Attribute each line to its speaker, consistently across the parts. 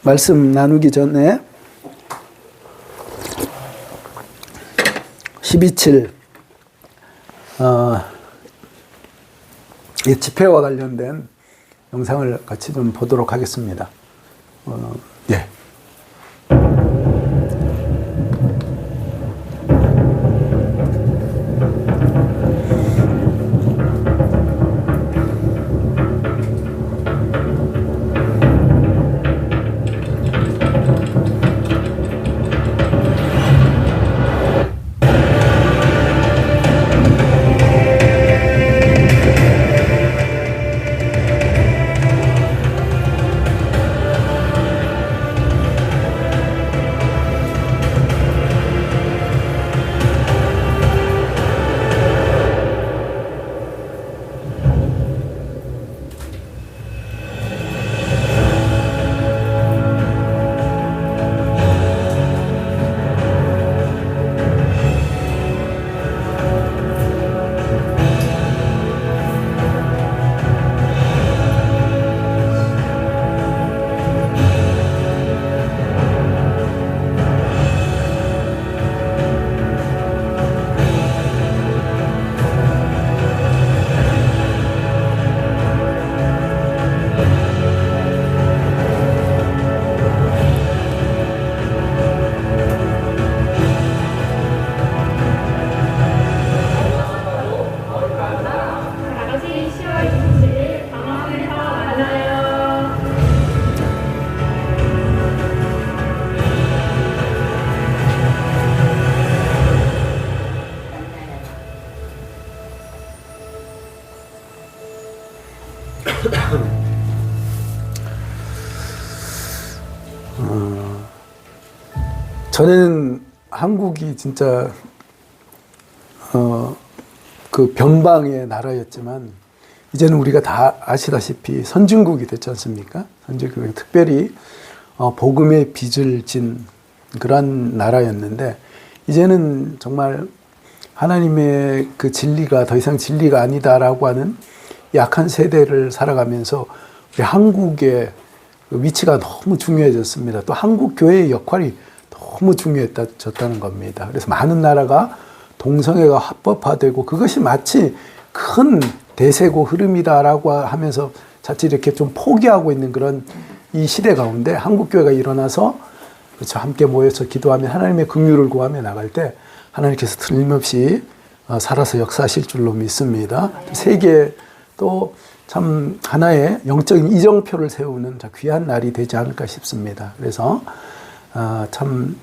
Speaker 1: 말씀 나누기 전에 12.7 이 집회와 관련된 영상을 같이 좀 보도록 하겠습니다. 예. 저는 한국이 진짜 그 변방의 나라였지만 이제는 우리가 다 아시다시피 선진국이 됐지 않습니까? 선진국이 특별히 복음의 빚을 진 그런 나라였는데 이제는 정말 하나님의 그 진리가 더 이상 진리가 아니다라고 하는 약한 세대를 살아가면서 우리 한국의 위치가 너무 중요해졌습니다. 또 한국 교회의 역할이 너무 중요해졌다는 겁니다. 그래서 많은 나라가 동성애가 합법화되고 그것이 마치 큰 대세고 흐름이다라고 하면서 자칫 이렇게 좀 포기하고 있는 그런 이 시대 가운데 한국 교회가 일어나서 그렇죠. 함께 모여서 기도하며 하나님의 긍휼을 구하며 나갈 때 하나님께서 틀림없이 살아서 역사하실 줄로 믿습니다. 세계에 또 참 하나의 영적인 이정표를 세우는 귀한 날이 되지 않을까 싶습니다. 그래서 참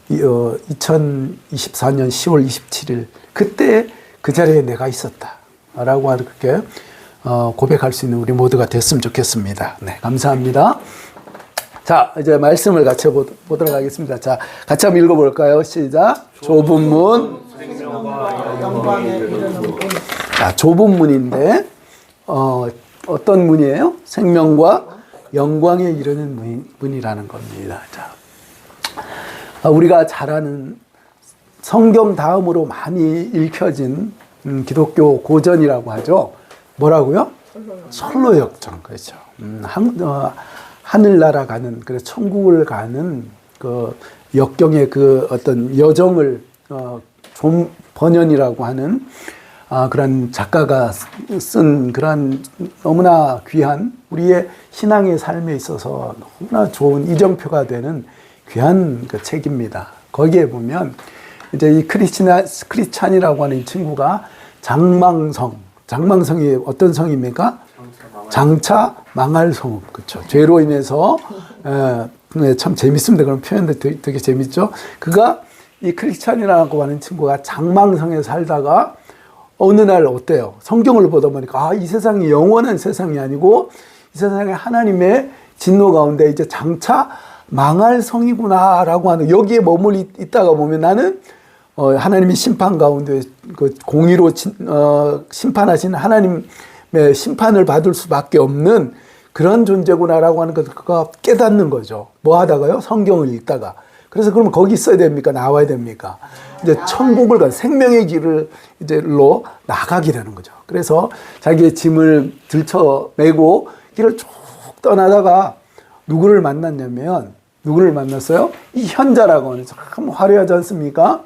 Speaker 1: 2024년 10월 27일 그때 그 자리에 내가 있었다라고 그렇게 고백할 수 있는 우리 모두가 됐으면 좋겠습니다. 네, 감사합니다. 자, 이제 말씀을 같이 보도록 하겠습니다. 자, 같이 한번 읽어볼까요? 시작. 좁은 문. 자, 좁은 문인데 어떤 문이에요? 생명과 영광에 이르는 문이라는 겁니다. 자, 우리가 잘 아는 성경 다음으로 많이 읽혀진 기독교 고전이라고 하죠. 뭐라고요? 솔로역정. 그렇죠. 하늘나라 가는, 그래서 천국을 가는 그 역경의 그 어떤 여정을 좀 번연이라고 하는 그런 작가가 쓴 그런 너무나 귀한 우리의 신앙의 삶에 있어서 너무나 좋은 이정표가 되는 귀한 그 책입니다. 거기에 보면 이제 이 크리스찬이라고 하는 이 친구가 장망성이 어떤 성입니까? 장차 망할 성. 그렇죠. 죄로 인해서 참 재밌습니다. 그런 표현들 되게 재밌죠. 그가 이 크리스찬이라고 하는 친구가 장망성에 살다가 어느 날 어때요? 성경을 보다 보니까 이 세상이 영원한 세상이 아니고 이 세상에 하나님의 진노 가운데 이제 장차 망할 성이구나라고 하는 여기에 머물러 있다가 보면 나는 하나님의 심판 가운데 그 공의로 심판하신 하나님의 심판을 받을 수밖에 없는 그런 존재구나라고 하는 것을 그가 깨닫는 거죠. 뭐 하다가요? 성경을 읽다가. 그래서 그러면 거기 있어야 됩니까? 나와야 됩니까? 이제 천국을 간 생명의 길을 이제로 나가게 되는 거죠. 그래서 자기의 짐을 들쳐 메고 길을 쭉 떠나다가 누구를 만났냐면, 누구를 만났어요? 이 현자라고 하는 참 화려하지 않습니까?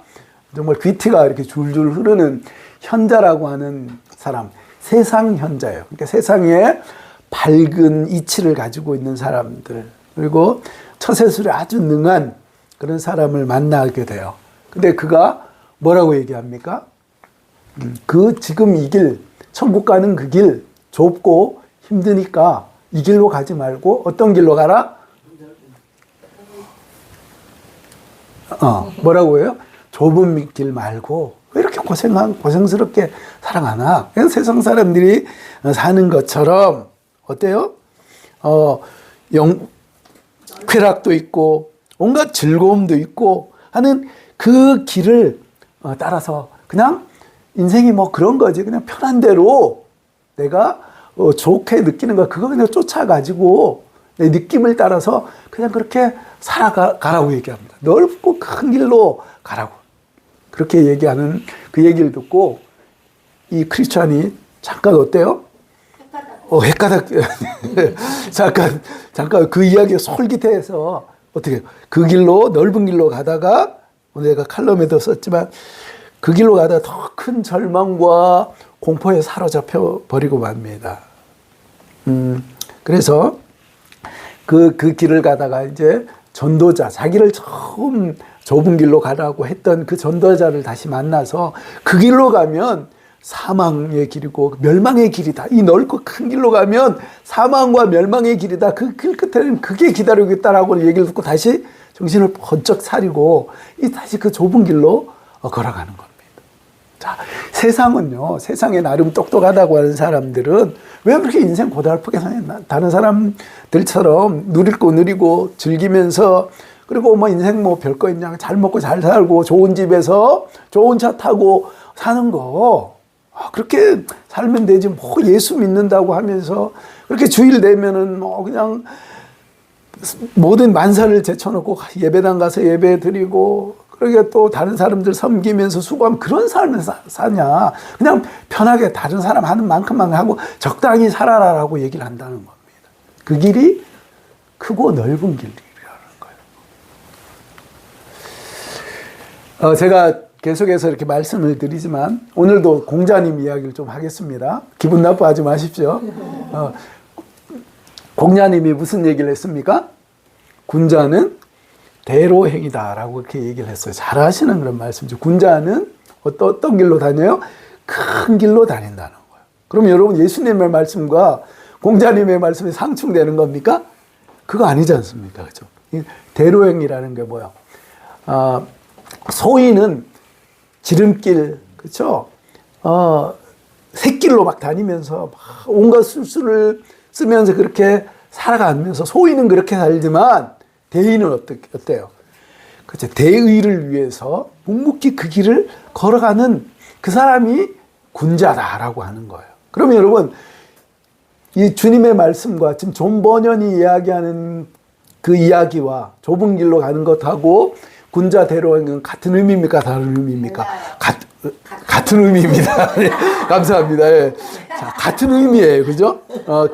Speaker 1: 정말 귀티가 이렇게 줄줄 흐르는 현자라고 하는 사람, 세상 현자예요. 그러니까 세상에 밝은 이치를 가지고 있는 사람들, 그리고 처세술에 아주 능한 그런 사람을 만나게 돼요. 근데 그가 뭐라고 얘기합니까? 그 지금 이 길, 천국 가는 그 길 좁고 힘드니까 이 길로 가지 말고 어떤 길로 가라? 뭐라고 해요? 좁은 길 말고 왜 이렇게 고생스럽게 살아가나? 세상 사람들이 사는 것처럼 어때요? 쾌락도 있고 온갖 즐거움도 있고 하는 그 길을 따라서 그냥 인생이 뭐 그런 거지. 그냥 편한 대로 내가 좋게 느끼는 거 그거 그냥 쫓아가지고 내 느낌을 따라서 그냥 그렇게 살아가라고 얘기합니다. 넓고 큰 길로 가라고. 그렇게 얘기하는 그 얘기를 듣고 이 크리스찬이 잠깐 어때요? 헷가닥. 잠깐 그 이야기가 솔깃해서 어떻게 그 길로 넓은 길로 가다가 내가 칼럼에도 썼지만 그 길로 가다가 더 큰 절망과 공포에 사로잡혀 버리고 맙니다. 그래서 그 길을 가다가 이제 전도자, 자기를 처음 좁은 길로 가라고 했던 그 전도자를 다시 만나서 그 길로 가면 사망의 길이고 멸망의 길이다. 이 넓고 큰 길로 가면 사망과 멸망의 길이다. 그 길 끝에는 그게 기다리고 있다라고 얘기를 듣고 다시 정신을 번쩍 차리고 다시 그 좁은 길로 걸어가는 겁니다. 자, 세상은요, 세상에 나름 똑똑하다고 하는 사람들은 왜 그렇게 인생 고달프게 사냐? 다른 사람들처럼 누릴 거 누리고 즐기면서 그리고 뭐 인생 뭐 별거 있냐? 잘 먹고 잘 살고 좋은 집에서 좋은 차 타고 사는 거. 그렇게 살면 되지. 뭐 예수 믿는다고 하면서 그렇게 주일 되면은 뭐 그냥 모든 만사를 제쳐놓고 예배당 가서 예배 드리고 그러게 또 다른 사람들 섬기면서 수고하면 그런 삶을 사냐. 그냥 편하게 다른 사람 하는 만큼만 하고 적당히 살아라라고 얘기를 한다는 겁니다. 그 길이 크고 넓은 길이라는 거예요. 제가 계속해서 이렇게 말씀을 드리지만 오늘도 공자님 이야기를 좀 하겠습니다. 기분 나빠하지 마십시오. 공자님이 무슨 얘기를 했습니까? 군자는 대로행이다라고 그렇게 얘기를 했어요. 잘 하시는 그런 말씀이죠. 군자는 어떤 길로 다녀요? 큰 길로 다닌다는 거예요. 그럼 여러분 예수님의 말씀과 공자님의 말씀이 상충되는 겁니까? 그거 아니지 않습니까? 그죠? 대로행이라는 게 뭐야? 소인은 지름길, 그렇죠? 샛길로 막 다니면서 막 온갖 술수를 쓰면서 그렇게 살아가면서 소인은 그렇게 살지만 대의는 어때요? 그렇죠? 대의를 위해서 묵묵히 그 길을 걸어가는 그 사람이 군자다라고 하는 거예요. 그러면 여러분 이 주님의 말씀과 지금 존 버년이 이야기하는 그 이야기와 좁은 길로 가는 것하고 군자 대로행은 같은 의미입니까? 다른 의미입니까? 같은 의미입니다. 네, 감사합니다. 예. 자, 같은 의미예요. 그죠?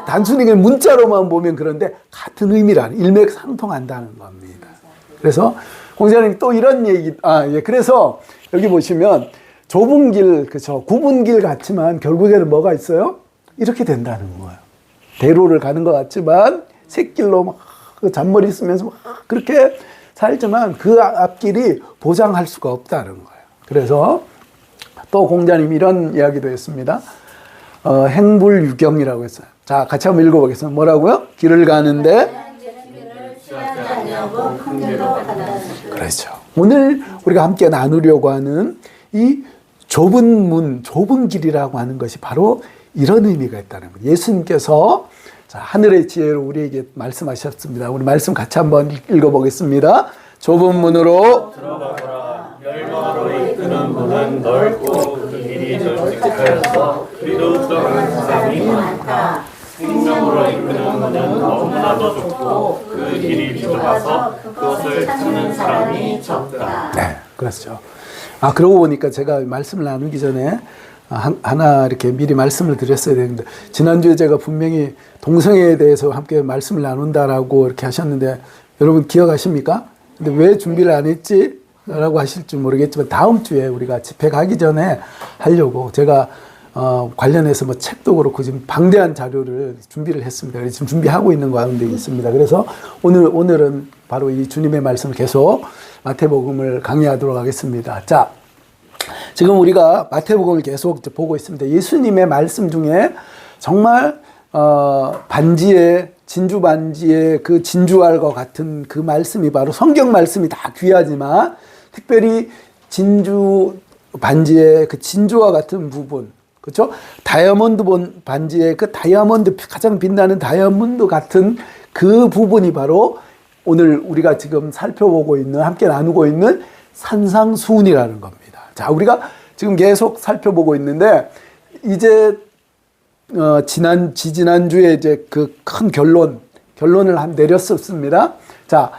Speaker 1: 단순히 문자로만 보면 그런데 같은 의미라는 일맥상통한다는 겁니다. 그래서 공자님 또 이런 얘기, 예. 그래서 여기 보시면 좁은 길, 그죠? 굽은 길 같지만 결국에는 뭐가 있어요? 이렇게 된다는 거예요. 대로를 가는 것 같지만 샛길로 막 잔머리 쓰면서 막 그렇게 살지만 그 앞길이 보장할 수가 없다는 거예요. 그래서 또 공자님이 이런 이야기도 했습니다. 행불유경이라고 했어요. 자, 같이 한번 읽어보겠습니다. 뭐라고요? 길을 가는데 그렇죠. 오늘 우리가 함께 나누려고 하는 이 좁은 문, 좁은 길이라고 하는 것이 바로 이런 의미가 있다는 거예요. 예수님께서 자, 하늘의 지혜로 우리에게 말씀하셨습니다. 우리 말씀 같이 한번 읽어보겠습니다. 좁은 문으로
Speaker 2: 들어가거라. 멸망으로 이끄는 문은 넓고 그 길이 널찍하여서 그리로 들어가는 사람이 많다. 생명으로 이끄는 문은 너무나도 좁고 그 길이 좁아서 그것을 찾는 사람이 적다.
Speaker 1: 네, 그렇죠. 그러고 보니까 제가 말씀을 나누기 전에 하나 이렇게 미리 말씀을 드렸어야 되는데, 지난주에 제가 분명히 동성애에 대해서 함께 말씀을 나눈다라고 이렇게 하셨는데, 여러분 기억하십니까? 근데 왜 준비를 안 했지? 라고 하실지 모르겠지만, 다음 주에 우리가 집회 가기 전에 하려고 제가 관련해서 뭐 책도 그렇고 지금 방대한 자료를 준비를 했습니다. 그래서 지금 준비하고 있는 가운데 있습니다. 그래서 오늘은 바로 이 주님의 말씀을 계속 마태복음을 강의하도록 하겠습니다. 자, 지금 우리가 마태복음을 계속 보고 있습니다. 예수님의 말씀 중에 정말 반지에, 진주 반지에 그 진주알과 같은 그 말씀이 바로 성경 말씀이 다 귀하지만, 특별히 진주 반지의 그 진주와 같은 부분, 그렇죠? 다이아몬드 반지의 그 다이아몬드, 가장 빛나는 다이아몬드 같은 그 부분이 바로 오늘 우리가 지금 살펴보고 있는, 함께 나누고 있는 산상수훈이라는 겁니다. 자, 우리가 지금 계속 살펴보고 있는데, 이제 지난주에 이제 그 큰 결론을 내렸었습니다. 자,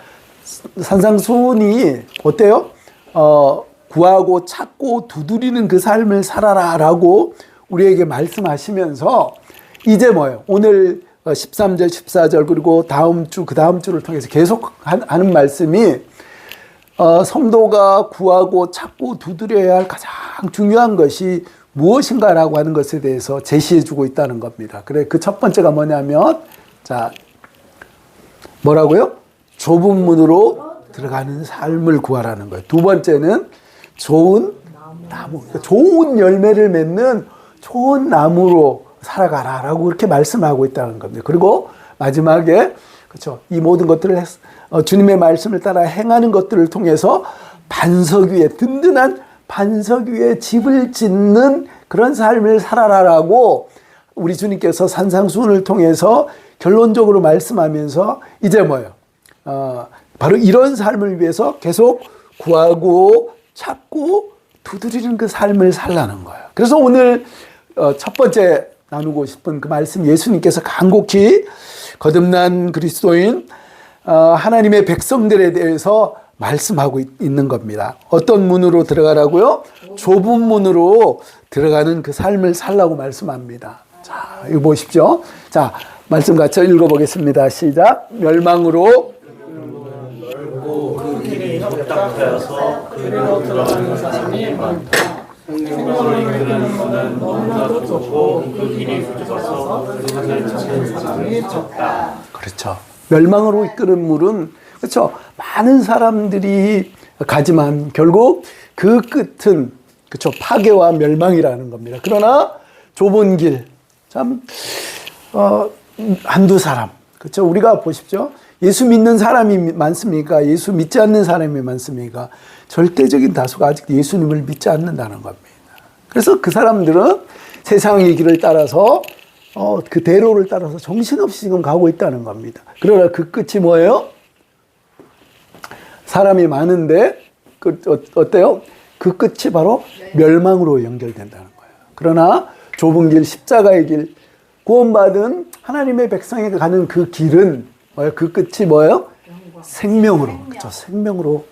Speaker 1: 산상수훈이 어때요? 구하고 찾고 두드리는 그 삶을 살아라라고 우리에게 말씀하시면서, 이제 뭐예요? 오늘 13절, 14절, 그리고 다음 주, 그 다음 주를 통해서 계속 하는 말씀이, 성도가 구하고 찾고 두드려야 할 가장 중요한 것이 무엇인가라고 하는 것에 대해서 제시해 주고 있다는 겁니다. 그래, 그 첫 번째가 뭐냐면, 자, 뭐라고요? 좁은 문으로 들어가는 삶을 구하라는 거예요. 두 번째는 좋은 나무, 그러니까 좋은 열매를 맺는 좋은 나무로 살아가라라고 그렇게 말씀하고 있다는 겁니다. 그리고 마지막에, 그렇죠, 이 모든 것들을 주님의 말씀을 따라 행하는 것들을 통해서 반석 위에, 든든한 반석 위에 집을 짓는 그런 삶을 살아라라고 우리 주님께서 산상수훈을 통해서 결론적으로 말씀하면서, 이제 뭐예요? 바로 이런 삶을 위해서 계속 구하고 찾고 두드리는 그 삶을 살라는 거예요. 그래서 오늘 첫 번째 나누고 싶은 그 말씀, 예수님께서 간곡히 거듭난 그리스도인 하나님의 백성들에 대해서 말씀하고 있는 겁니다. 어떤 문으로 들어가라고요? 좁은 문으로 들어가는 그 삶을 살라고 말씀합니다. 자, 이거 보십시오. 자, 말씀 같이 읽어보겠습니다. 시작. 멸망으로
Speaker 2: 넓고 그 길이 협착하여서 그리로 들어가는 사람이 많다. 생명으로 이끄는 문은 너무나도 좁고 그 길이 좁아서 그것을 찾는 사람이 적다.
Speaker 1: 그렇죠. 멸망으로 이끄는 물은, 그렇죠, 많은 사람들이 가지만 결국 그 끝은, 그렇죠, 파괴와 멸망이라는 겁니다. 그러나 좁은 길, 참 한두 사람, 그렇죠, 우리가 보십시오. 예수 믿는 사람이 많습니까? 예수 믿지 않는 사람이 많습니까? 절대적인 다수가 아직 예수님을 믿지 않는다는 겁니다. 그래서 그 사람들은 세상의 길을 따라서 그 대로를 따라서 정신없이 지금 가고 있다는 겁니다. 그러나 그 끝이 뭐예요? 사람이 많은데 어때요? 그 끝이 바로 멸망으로 연결된다는 거예요. 그러나 좁은 길, 십자가의 길, 구원받은 하나님의 백성에게 가는 그 길은 뭐예요? 그 끝이 뭐예요? 생명으로, 그렇죠? 생명으로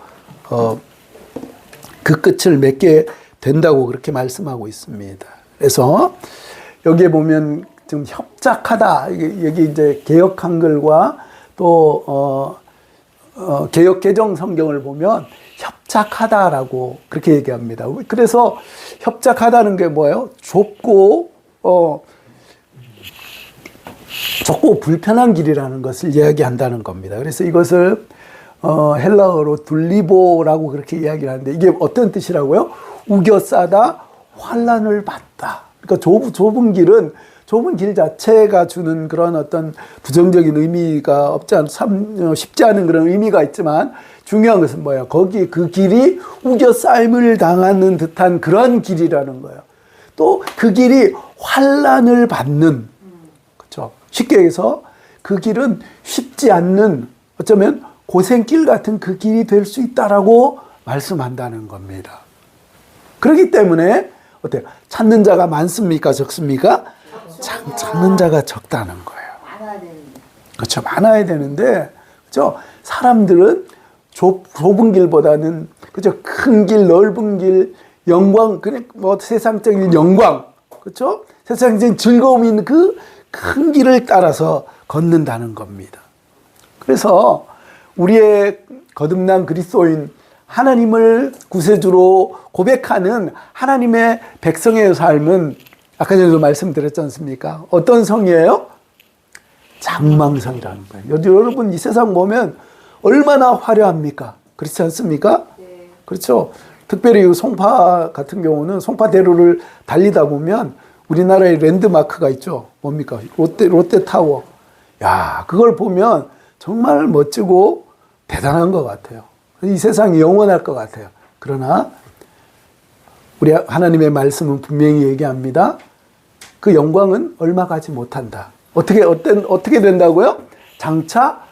Speaker 1: 그 끝을 맺게 된다고 그렇게 말씀하고 있습니다. 그래서 여기에 보면 지금 협작하다, 여기 이제 개역 한글과 또 개역 개정 성경을 보면 협작하다라고 그렇게 얘기합니다. 그래서 협작하다는 게 뭐예요? 좁고 불편한 길이라는 것을 이야기한다는 겁니다. 그래서 이것을 헬라어로 둘리보라고 그렇게 이야기를 하는데, 이게 어떤 뜻이라고요? 우겨 싸다, 환난을 받다. 그러니까 좁은 길은, 좁은 길 자체가 주는 그런 어떤 부정적인 의미가 쉽지 않은 그런 의미가 있지만, 중요한 것은 뭐예요? 거기 그 길이 우겨 싸임을 당하는 듯한 그런 길이라는 거예요. 또 그 길이 환난을 받는, 그렇죠? 쉽게 얘기해서 그 길은 쉽지 않는, 어쩌면 고생길 같은 그 길이 될 수 있다라고 말씀한다는 겁니다. 그렇기 때문에 어때요? 찾는 자가 많습니까? 적습니까? 찾는 자가 적다는 거예요. 그렇죠. 많아야 되는데, 그렇죠. 사람들은 좁은 길보다는, 그렇죠, 큰 길, 넓은 길, 영광, 그냥 뭐 세상적인 영광, 그렇죠? 세상적인 즐거움이 있는 그 큰 길을 따라서 걷는다는 겁니다. 그래서 우리의 거듭난 그리스도인, 하나님을 구세주로 고백하는 하나님의 백성의 삶은 아까 전에도 말씀드렸지 않습니까? 어떤 성이에요? 장망성이라는 거예요. 여러분 이 세상 보면 얼마나 화려합니까? 그렇지 않습니까?
Speaker 3: 네.
Speaker 1: 그렇죠. 특별히 송파 같은 경우는 송파대로를 달리다 보면 우리나라의 랜드마크가 있죠. 뭡니까? 롯데타워. 야, 그걸 보면 정말 멋지고 대단한 것 같아요. 이 세상이 영원할 것 같아요. 그러나 우리 하나님의 말씀은 분명히 얘기합니다. 그 영광은 얼마 가지 못한다. 어떻게 된다고요? 장차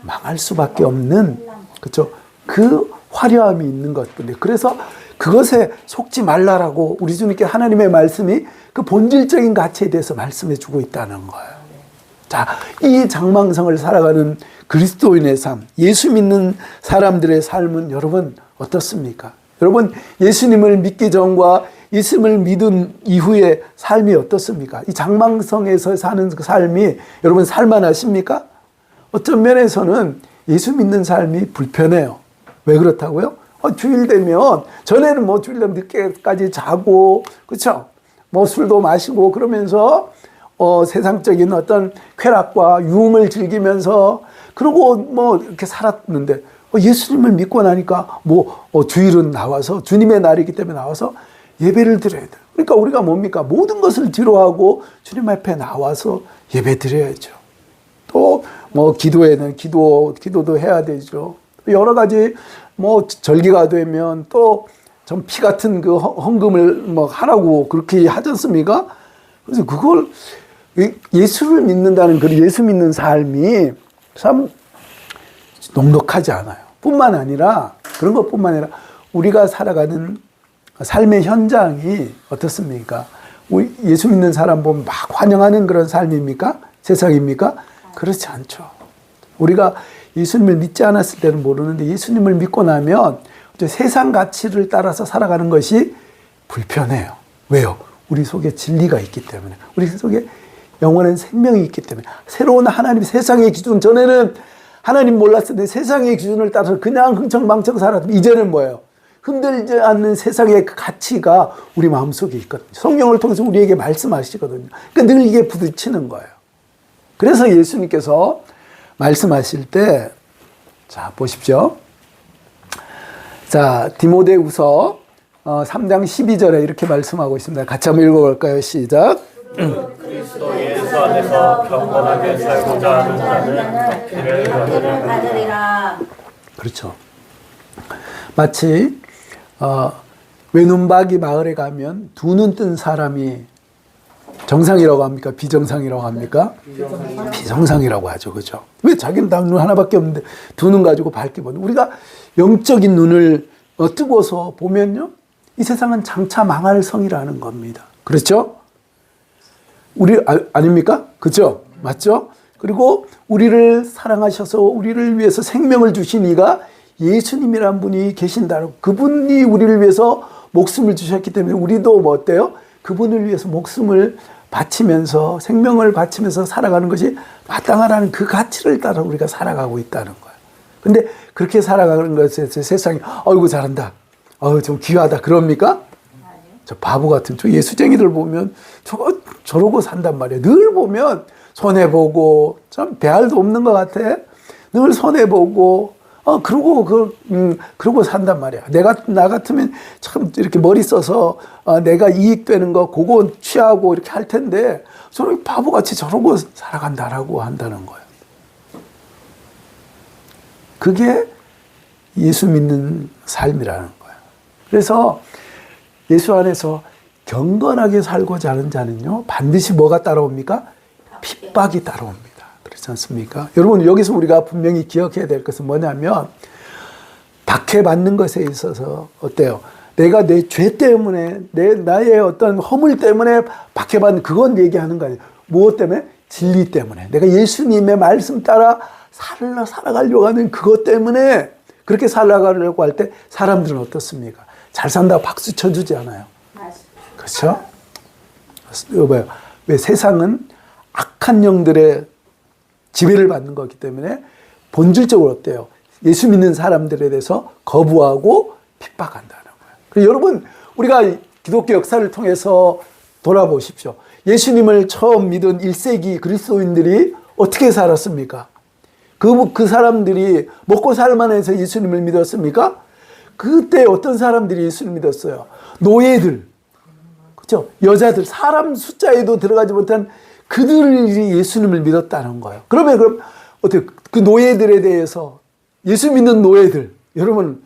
Speaker 1: 망할 수밖에 없는, 그렇죠? 그 화려함이 있는 것뿐이에요. 그래서 그것에 속지 말라라고 우리 주님께 하나님의 말씀이 그 본질적인 가치에 대해서 말씀해 주고 있다는 거예요. 자, 이 장망성을 살아가는 그리스도인의 삶, 예수 믿는 사람들의 삶은 여러분 어떻습니까? 여러분 예수님을 믿기 전과 예수님을 믿은 이후의 삶이 어떻습니까? 이 장망성에서 사는 그 삶이 여러분 살만하십니까? 어떤 면에서는 예수 믿는 삶이 불편해요. 왜 그렇다고요? 주일 되면, 전에는 뭐 주일 되면 늦게까지 자고, 그렇죠? 뭐 술도 마시고 그러면서 세상적인 어떤 쾌락과 유흥을 즐기면서 그러고 뭐 이렇게 살았는데 예수님을 믿고 나니까 주일은 나와서 주님의 날이기 때문에 나와서 예배를 드려야 돼요. 그러니까 우리가 뭡니까? 모든 것을 뒤로하고 주님 앞에 나와서 예배 드려야죠. 또 뭐 기도에는 기도도 해야 되죠. 여러 가지 뭐 절기가 되면 또 좀 피 같은 그 헌금을 뭐 하라고 그렇게 하지 않습니까? 그래서 그걸 예수를 믿는다는 그 예수 믿는 삶이 참 넉넉하지 않아요. 뿐만 아니라 그런 것뿐만 아니라 우리가 살아가는 삶의 현장이 어떻습니까? 우리 예수 믿는 사람 보면 막 환영하는 그런 삶입니까? 세상입니까? 그렇지 않죠. 우리가 예수님을 믿지 않았을 때는 모르는데 예수님을 믿고 나면 세상 가치를 따라서 살아가는 것이 불편해요. 왜요? 우리 속에 진리가 있기 때문에, 우리 속에 영원한 생명이 있기 때문에, 새로운 하나님 세상의 기준, 전에는 하나님 몰랐을 때 세상의 기준을 따라서 그냥 흥청망청 살았는데 이제는 뭐예요? 흔들지 않는 세상의 그 가치가 우리 마음속에 있거든요. 성경을 통해서 우리에게 말씀하시거든요. 그러니까 늘 이게 부딪히는 거예요. 그래서 예수님께서 말씀하실 때, 자, 보십시오. 자, 디모데후서 3장 12절에 이렇게 말씀하고 있습니다. 같이 한번 읽어볼까요? 시작.
Speaker 2: 그리스도 예수 안에서 경건하게 살고자 하는 자는 복기를 받으리라.
Speaker 1: 그렇죠. 마치 외눈박이 마을에 가면 두 눈 뜬 사람이 정상이라고 합니까? 비정상이라고 합니까? 비정상이라고 하죠. 그죠? 왜 자기는 다 눈 하나밖에 없는데 두 눈 가지고 밝게 보는, 우리가 영적인 눈을 뜨고서 보면요, 이 세상은 장차 망할 성이라는 겁니다. 그렇죠? 우리 아닙니까? 그죠? 맞죠? 그리고 우리를 사랑하셔서 우리를 위해서 생명을 주신 이가 예수님이란 분이 계신다고, 그분이 우리를 위해서 목숨을 주셨기 때문에 우리도 뭐 어때요? 그분을 위해서 목숨을 바치면서 생명을 바치면서 살아가는 것이 마땅하다는 그 가치를 따라 우리가 살아가고 있다는 거예요. 근데 그렇게 살아가는 것에 세상이 어이구 잘한다, 좀 귀하다 그럽니까? 저 바보 같은 저 예수쟁이들 보면 저러고 산단 말이에요. 늘 보면 손해보고 참 배알도 없는 것 같아. 늘 손해보고 그러고 산단 말이야. 나 같으면 참 이렇게 머리 써서 내가 이익되는 거 그거 취하고 이렇게 할 텐데 저런 바보같이 저러고 살아간다라고 한다는 거예요. 그게 예수 믿는 삶이라는 거예요. 그래서 예수 안에서 경건하게 살고자 하는 자는요, 반드시 뭐가 따라옵니까? 핍박이 따라옵니다. 그렇지 않습니까? 여러분, 여기서 우리가 분명히 기억해야 될 것은 뭐냐면, 박해받는 것에 있어서 어때요? 내가 내 죄 때문에, 나의 어떤 허물 때문에 박해받는, 그건 얘기하는 거 아니에요. 무엇 때문에? 진리 때문에. 내가 예수님의 말씀 따라 살아가려고 하는 그것 때문에, 그렇게 살아가려고 할 때 사람들은 어떻습니까? 잘 산다고 박수 쳐주지 않아요. 그렇죠? 여봐요. 왜 세상은 악한 영들의 지배를 받는 거기 때문에 본질적으로 어때요? 예수 믿는 사람들에 대해서 거부하고 핍박한다는 거예요. 그래서 여러분, 우리가 기독교 역사를 통해서 돌아보십시오. 예수님을 처음 믿은 1세기 그리스도인들이 어떻게 살았습니까? 그 사람들이 먹고 살만해서 예수님을 믿었습니까? 그때 어떤 사람들이 예수님을 믿었어요? 노예들, 그렇죠? 여자들, 사람 숫자에도 들어가지 못한 그들이 예수님을 믿었다는 거예요. 그럼 어떻게 그 노예들에 대해서 예수 믿는 노예들, 여러분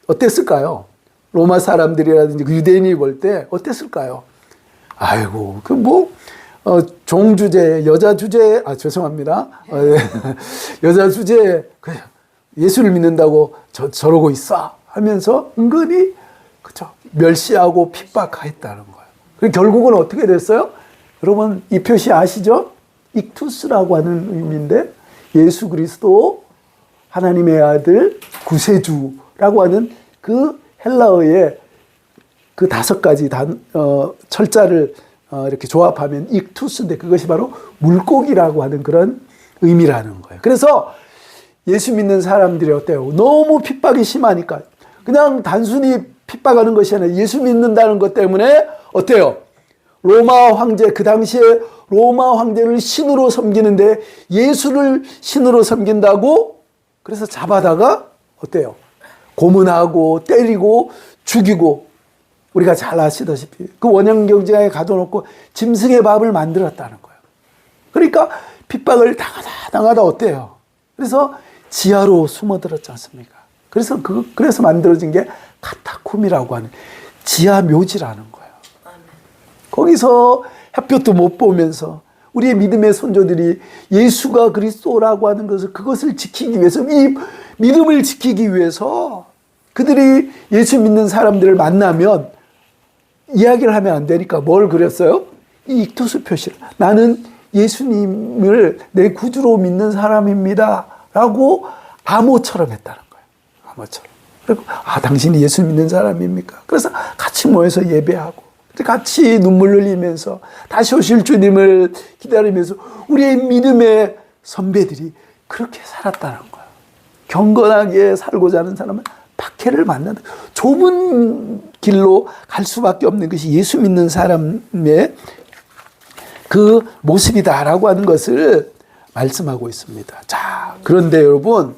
Speaker 1: 어땠을까요? 로마 사람들이라든지 그 유대인이 볼 때 어땠을까요? 아이고, 종 주제, 여자 주제, 죄송합니다. 여자 주제, 예수를 믿는다고 저러고 있어 하면서 은근히, 그쵸, 멸시하고 핍박했다는 거예요. 그리고 결국은 어떻게 됐어요? 여러분, 이 표시 아시죠? 익투스라고 하는 의미인데, 예수 그리스도 하나님의 아들 구세주라고 하는 그 헬라어의 그 5가지 철자를 이렇게 조합하면 익투스인데, 그것이 바로 물고기라고 하는 그런 의미라는 거예요. 그래서 예수 믿는 사람들이 어때요? 너무 핍박이 심하니까 그냥 단순히 핍박하는 것이 아니라 예수 믿는다는 것 때문에 어때요? 로마 황제, 그 당시에 로마 황제를 신으로 섬기는데 예수를 신으로 섬긴다고 그래서 잡아다가 어때요? 고문하고 때리고 죽이고, 우리가 잘 아시다시피 그 원형경제에 가둬놓고 짐승의 밥을 만들었다는 거예요. 그러니까 핍박을 당하다 어때요? 그래서 지하로 숨어들었지 않습니까? 그래서 만들어진 게 카타콤이라고 하는 지하 묘지라는 거예요. 거기서 햇볕도 못 보면서 우리의 믿음의 선조들이 예수가 그리스도라고 하는 것을, 그것을 지키기 위해서, 이 믿음을 지키기 위해서 그들이 예수 믿는 사람들을 만나면 이야기를 하면 안 되니까 뭘 그렸어요? 이 익투스 표시를. 나는 예수님을 내 구주로 믿는 사람입니다 라고 암호처럼 했다는 거예요. 암호처럼. 그리고 당신이 예수 믿는 사람입니까? 그래서 같이 모여서 예배하고 같이 눈물 흘리면서 다시 오실 주님을 기다리면서 우리의 믿음의 선배들이 그렇게 살았다는 거예요. 경건하게 살고자 하는 사람은 박해를 만난다. 좁은 길로 갈 수밖에 없는 것이 예수 믿는 사람의 그 모습이다라고 하는 것을 말씀하고 있습니다. 자, 그런데 여러분,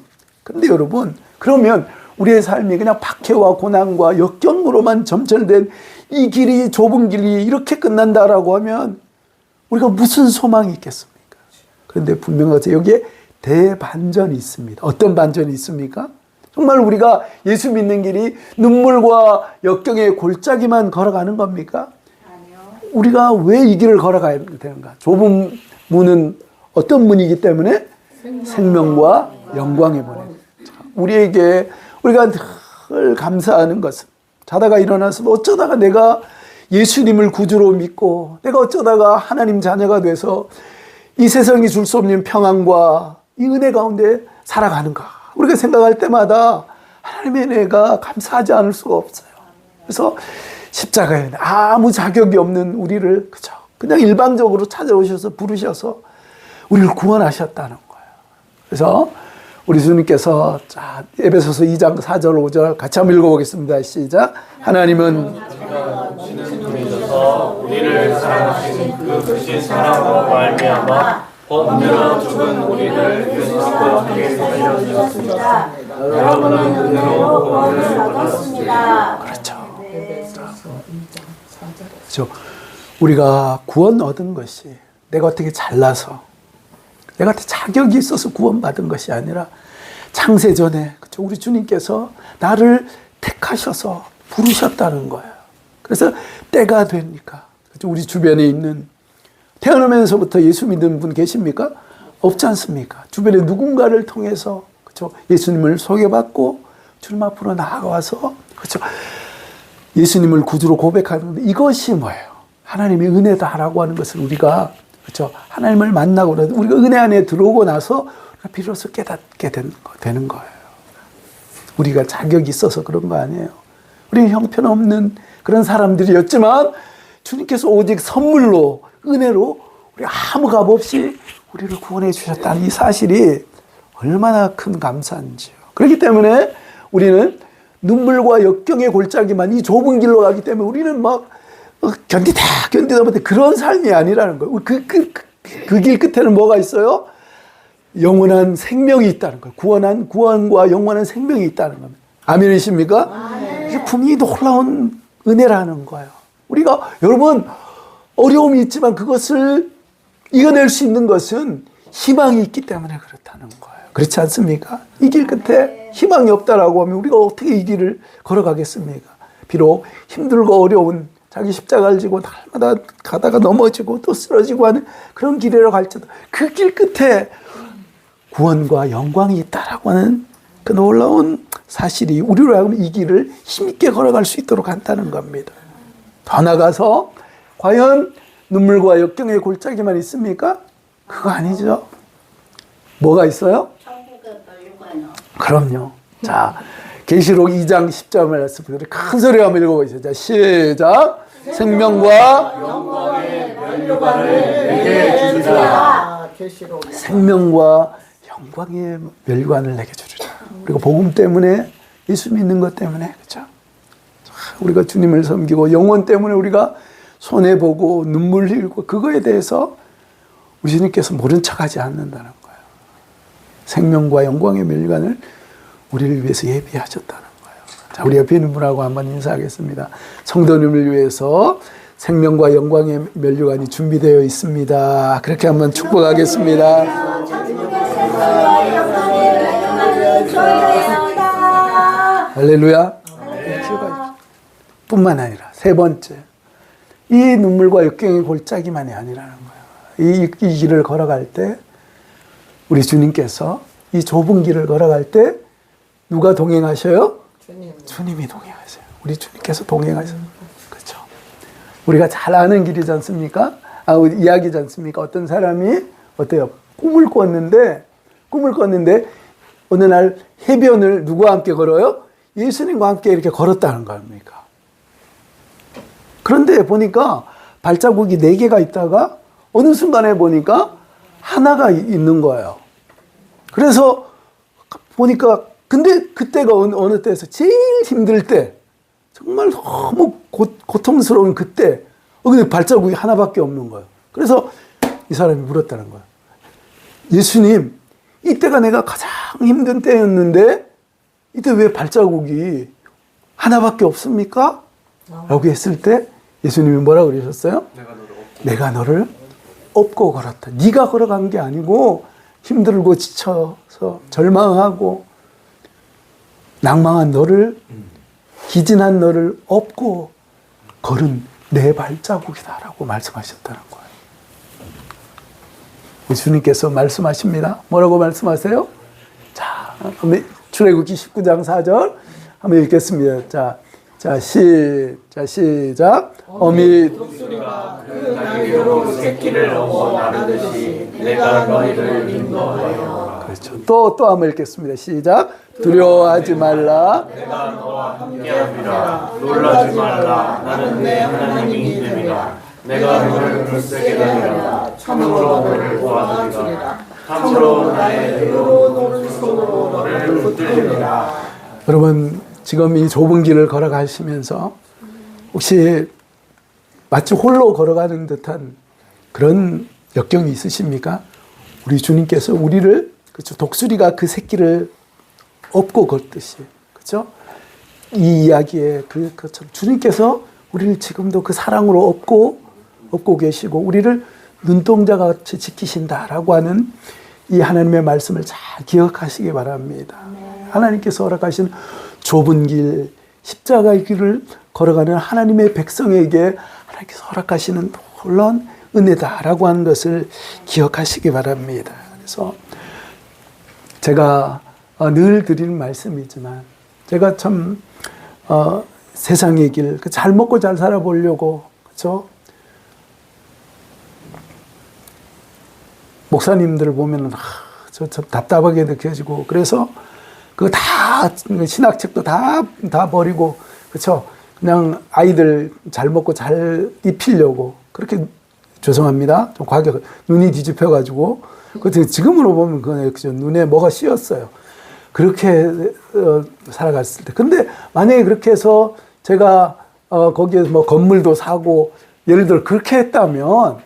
Speaker 1: 그러면 우리의 삶이 그냥 박해와 고난과 역경으로만 점철된 이 길이, 좁은 길이 이렇게 끝난다라고 하면 우리가 무슨 소망이 있겠습니까? 그런데 분명하게 여기에 대반전이 있습니다. 어떤 반전이 있습니까? 정말 우리가 예수 믿는 길이 눈물과 역경의 골짜기만 걸어가는 겁니까? 아니요. 우리가 왜 이 길을 걸어가야 되는가? 좁은 문은 어떤 문이기 때문에? 생명과 영광의 문이에요. 우리에게 우리가 늘 감사하는 것은, 자다가 일어나서 어쩌다가 내가 예수님을 구주로 믿고 내가 어쩌다가 하나님 자녀가 돼서 이 세상이 줄 수 없는 평안과 이 은혜 가운데 살아가는가, 우리가 생각할 때마다 하나님의 은혜가 감사하지 않을 수가 없어요. 그래서 십자가에 아무 자격이 없는 우리를 그냥 일방적으로 찾아오셔서 부르셔서 우리를 구원하셨다는 거예요. 그래서 우리 주님께서 에베소서 2장 4절 5절 같이 한번 읽어보겠습니다. 시작. 하나님은
Speaker 2: 우리를 사랑하신 그 크신 사랑으로 말미암아 번뇌로 죽은 우리를 유서와 함께 살려주셨습니다. 여러분은 은혜로 구원을 받았습니다.
Speaker 1: 그렇죠. 우리가 구원 얻은 것이 내가 어떻게 잘나서 내가 자격이 있어서 구원받은 것이 아니라 창세전에 우리 주님께서 나를 택하셔서 부르셨다는 거예요. 그래서 때가 되니까 우리 주변에 있는, 태어나면서부터 예수 믿는 분 계십니까? 없지 않습니까? 주변에 누군가를 통해서 예수님을 소개받고 주님 앞으로 나아가서 예수님을 구주로 고백하는, 이것이 뭐예요? 하나님의 은혜다라고 하는 것을 우리가 하나님을 만나고 우리가 은혜 안에 들어오고 나서 비로소 깨닫게 되는 거예요. 우리가 자격이 있어서 그런 거 아니에요. 우리는 형편없는 그런 사람들이었지만 주님께서 오직 선물로 은혜로 우리 아무 값 없이 우리를 구원해 주셨다는 이 사실이 얼마나 큰 감사인지요. 그렇기 때문에 우리는 눈물과 역경의 골짜기만 이 좁은 길로 가기 때문에 우리는 막 견디다 보니 그런 삶이 아니라는 거예요. 그 길 끝에는 뭐가 있어요? 영원한 생명이 있다는 거예요. 구원과 영원한 생명이 있다는 겁니다. 아멘이십니까? 이게 분명히 놀라운 은혜라는 거예요. 우리가 여러분 어려움이 있지만 그것을 이겨낼 수 있는 것은 희망이 있기 때문에 그렇다는 거예요. 그렇지 않습니까? 이 길 끝에 희망이 없다라고 하면 우리가 어떻게 이 길을 걸어가겠습니까? 비록 힘들고 어려운 자기 십자가를 지고 날마다 가다가 넘어지고 또 쓰러지고 하는 그런 길이라고 할지라도 그 길 끝에 구원과 영광이 있다라고 하는 그 놀라운 사실이 우리로 하여금 이 길을 힘있게 걸어갈 수 있도록 한다는 겁니다. 더 나아가서 과연 눈물과 역경의 골짜기만 있습니까? 그거 아니죠. 뭐가 있어요? 그럼요. 자, 계시록 2장 10절 말씀을 큰 소리로 한번 읽어보시죠. 자, 시작. 생명과
Speaker 2: 영광의 면류관을 내게 주리라.
Speaker 1: 생명과 영광의 멸관을 내게 주리라. 우리가 복음 때문에 예수 믿는 것 때문에 그렇죠. 우리가 주님을 섬기고 영원 때문에 우리가 손해 보고 눈물 흘리고 그거에 대해서 우리 주님께서 모른 척하지 않는다는 거예요. 생명과 영광의 멸관을 우리를 위해서 예비하셨다는 거예요. 자, 우리 옆에 있는 분하고 한번 인사하겠습니다. 성도님을 위해서 생명과 영광의 면류관이 준비되어 있습니다. 그렇게 한번 축복하겠습니다. 할렐루야. 뿐만 아니라 세 번째, 이 눈물과 역경의 골짜기만이 아니라는 거예요. 이 길을 걸어갈 때 우리 주님께서 이 좁은 길을 걸어갈 때 누가 동행하셔요? 주님이 동행하세요. 우리 주님께서 동행하세요. 그렇죠. 우리가 잘 아는 길이지 않습니까? 이야기지 않습니까? 어떤 사람이 어때요? 꿈을 꿨는데 어느 날 해변을 누구와 함께 걸어요? 예수님과 함께 이렇게 걸었다는 거 아닙니까? 그런데 보니까 발자국이 4개가 있다가 어느 순간에 보니까 하나가 있는 거예요. 그래서 보니까 근데 그때가 어느 때에서 제일 힘들 때 정말 너무 고통스러운 그때 근데 발자국이 하나밖에 없는 거예요. 그래서 이 사람이 물었다는 거예요. 예수님, 이때가 내가 가장 힘든 때였는데 이때 왜 발자국이 하나밖에 없습니까? 라고 했을 때 예수님이 뭐라 그러셨어요? 내가 너를 업고 걸었다. 네가 걸어간 게 아니고 힘들고 지쳐서 절망하고 낭망한 너를 기진한 너를 업고 걸은 내 발자국이다라고 말씀하셨다는 거예요. 주님께서 말씀하십니다. 뭐라고 말씀하세요? 자, 출애굽기 19장 4절 한번 읽겠습니다. 시작. 어미
Speaker 2: 독수리가 그 날개로 새끼를 업어 나르듯이 내가 너희를 인도하여.
Speaker 1: 그렇죠. 또 한번 읽겠습니다. 시작. 두려워하지 말라.
Speaker 2: 내가 너와 함께함이라. 놀라지 말라. 나는 내 하나님이 됨이라. 내가 너를 굳세게 하리라. 참으로 너를 도와주리라. 참으로 나의 의로 너를 손으로 너를 붙들리라.
Speaker 1: 여러분 지금 이 좁은 길을 걸어가시면서 혹시 마치 홀로 걸어가는 듯한 그런 역경이 있으십니까? 우리 주님께서 우리를 그렇죠. 독수리가 그 새끼를 업고 걷듯이 그렇죠? 이 이야기에 그것처럼 주님께서 우리를 지금도 그 사랑으로 업고 계시고 우리를 눈동자같이 지키신다라고 하는 이 하나님의 말씀을 잘 기억하시기 바랍니다. 하나님께서 허락하신 좁은 길, 십자가의 길을 걸어가는 하나님의 백성에게 하나님께서 허락하시는 놀라운 은혜다라고 하는 것을 기억하시기 바랍니다. 그래서 제가 늘 드리는 말씀이지만 제가 참 세상의 길, 잘 먹고 잘 살아보려고 그렇죠? 목사님들을 보면 참 답답하게 느껴지고 그래서 그거 다 신학책도 다 버리고 그렇죠? 그냥 아이들 잘 먹고 잘 입히려고 그렇게 죄송합니다. 좀 과격 눈이 뒤집혀가지고 그 지금으로 보면 그죠 눈에 뭐가 씌었어요. 그렇게 살아갔을 때. 근데 만약에 그렇게 해서 제가 거기에 뭐 건물도 사고 예를 들어 그렇게 했다면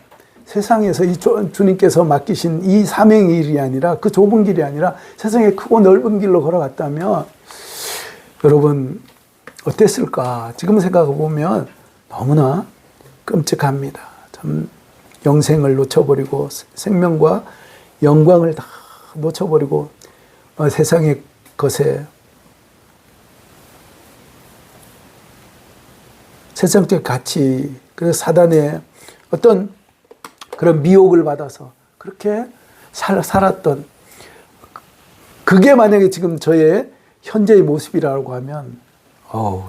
Speaker 1: 세상에서 이 주님께서 맡기신 이 사명의 일이 아니라 그 좁은 길이 아니라 세상에 크고 넓은 길로 걸어갔다면 여러분 어땠을까? 지금 생각해 보면 너무나 끔찍합니다. 참 영생을 놓쳐버리고 생명과 영광을 다 놓쳐버리고 세상의 것에 세상적 가치 그래서 사단의 어떤 그런 미혹을 받아서 그렇게 살았던 그게 만약에 지금 저의 현재의 모습이라고 하면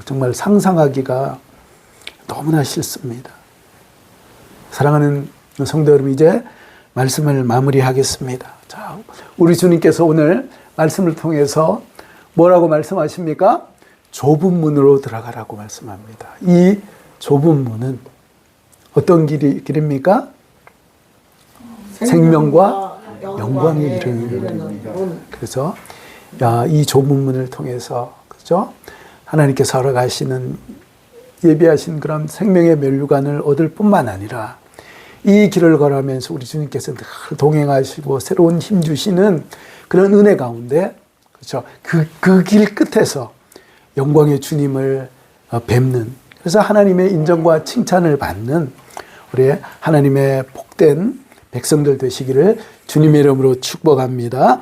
Speaker 1: 정말 상상하기가 너무나 싫습니다. 사랑하는 성도 여러분 이제 말씀을 마무리하겠습니다. 자, 우리 주님께서 오늘 말씀을 통해서 뭐라고 말씀하십니까? 좁은 문으로 들어가라고 말씀합니다. 이 좁은 문은 어떤 길입니까? 생명과 영광에 이르는 문. 그래서 이 좁은 문을 통해서 그죠? 하나님께서 허락하시는 예비하신 그런 생명의 면류관을 얻을 뿐만 아니라 이 길을 걸어가면서 우리 주님께서 늘 동행하시고 새로운 힘 주시는 그런 은혜 가운데 그렇죠? 그 길 끝에서 영광의 주님을 뵙는 그래서 하나님의 인정과 칭찬을 받는 우리 하나님의 복된 백성들 되시기를 주님의 이름으로 축복합니다.